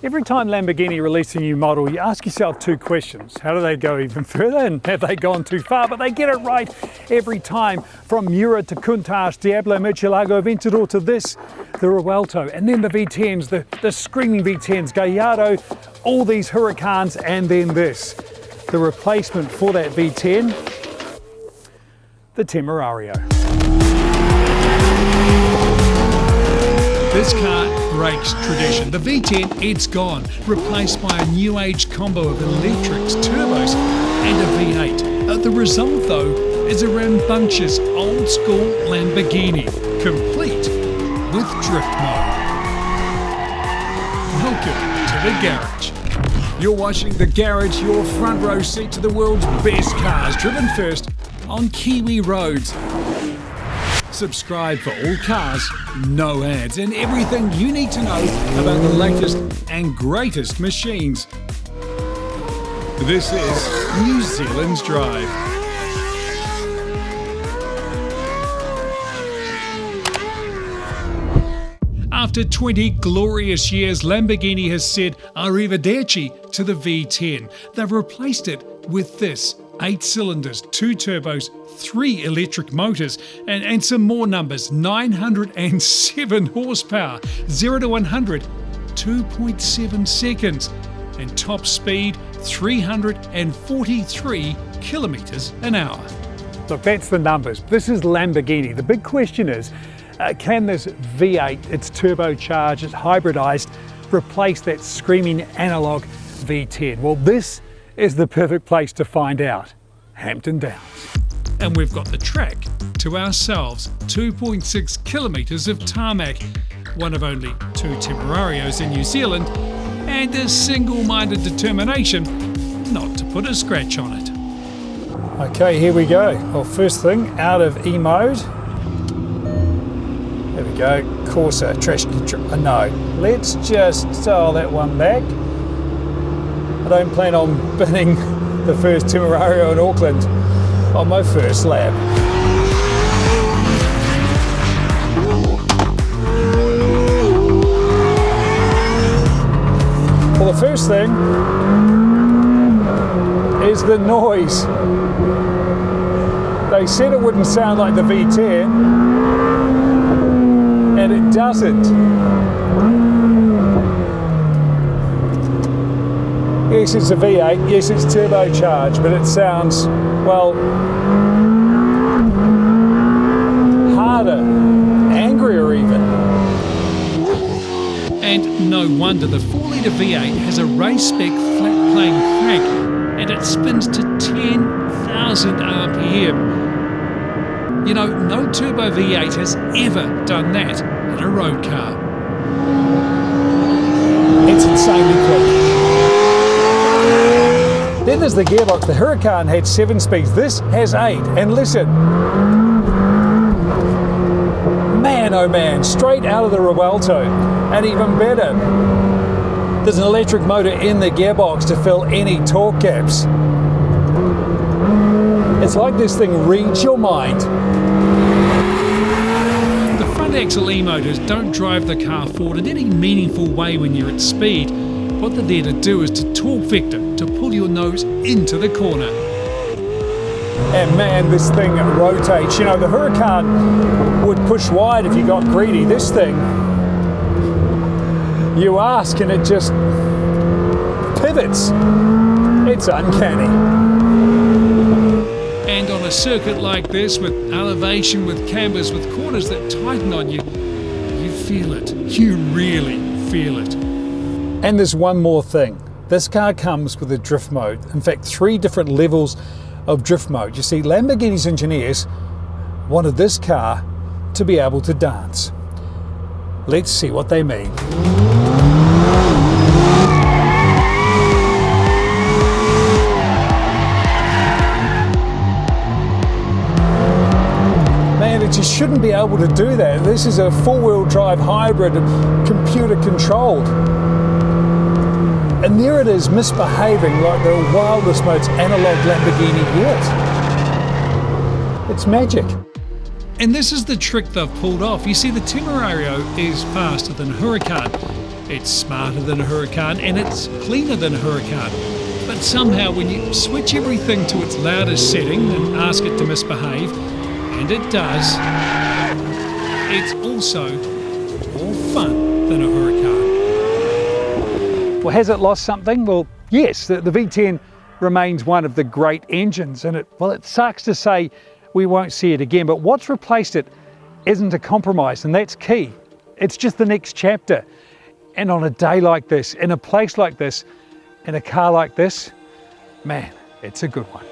Every time Lamborghini releases a new model, you ask yourself two questions. How do they go even further, and have they gone too far? But they get it right every time. From Mura to Countach, Diablo, Murciélago, Aventador to this, the Revuelto, and then the V10s, the screaming V10s, Gallardo, all these Huracans, and then this. The replacement for that V10, the Temerario. This car breaks tradition. The V10, it's gone, replaced by a new age combo of electrics, turbos and a V8. The result though is a rambunctious old school Lamborghini, complete with drift mode. Welcome to the garage. You're watching The Garage, your front row seat to the world's best cars, driven first on Kiwi roads. Subscribe for all cars, no ads, and everything you need to know about the latest and greatest machines. This is New Zealand's Drive. After 20 glorious years, Lamborghini has said arrivederci to the V10. They've replaced it with this. 8 cylinders, 2 turbos, 3 electric motors, and some more numbers. 907 horsepower, 0 to 100, 2.7 seconds, and top speed 343 kilometers an hour. Look, that's the numbers. This is Lamborghini. The big question is, can this V8, it's turbocharged, it's hybridized, replace that screaming analog V10? Well, this is the perfect place to find out. Hampton Downs. And we've got the track to ourselves, 2.6 kilometres of tarmac, one of only 2 Temerarios in New Zealand, and a single-minded determination not to put a scratch on it. Okay, here we go. Well, first thing, out of E mode. There we go, Corsa, traction control, no. Let's just dial that one back. I don't plan on binning the first Temerario in Auckland on my first lap. Well, the first thing is the noise. They said it wouldn't sound like the V10, and it doesn't. Yes, it's a V8, yes, it's turbocharged, but it sounds, well, harder, angrier even. And no wonder the 4-litre V8 has a race-spec flat-plane crank, and it spins to 10,000 RPM. You know, no turbo V8 has ever done that in a road car. It's insanely quick. Then there's the gearbox. The Huracán had 7 speeds. This has 8. And listen, man oh man, straight out of the Revuelto. And even better, there's an electric motor in the gearbox to fill any torque gaps. It's like this thing reads your mind. The front axle E-motors don't drive the car forward in any meaningful way when you're at speed. What they're there to do is to torque vector, to pull your nose into the corner. And man, this thing rotates. You know, the Huracán would push wide if you got greedy. This thing, you ask and it just pivots. It's uncanny. And on a circuit like this, with elevation, with cambers, with corners that tighten on you, you feel it. You really feel it. And there's one more thing. This car comes with a drift mode. In fact, 3 different levels of drift mode. You see, Lamborghini's engineers wanted this car to be able to dance. Let's see what they mean. Man, it just shouldn't be able to do that. This is a 4-wheel drive hybrid, computer controlled. And there it is, misbehaving like the wildest, most analog Lamborghini yet. It's magic. And this is the trick they've pulled off. You see, the Temerario is faster than Huracán, It's smarter than a Huracan and it's cleaner than a Huracan. But somehow when you switch everything to its loudest setting and ask it to misbehave, and it does, it's also more fun than a Huracan. Well, has it lost something? Well, yes, the V10 remains one of the great engines, and it sucks to say we won't see it again, but what's replaced it isn't a compromise, and that's key. It's just the next chapter. And on a day like this, in a place like this, in a car like this, man, it's a good one.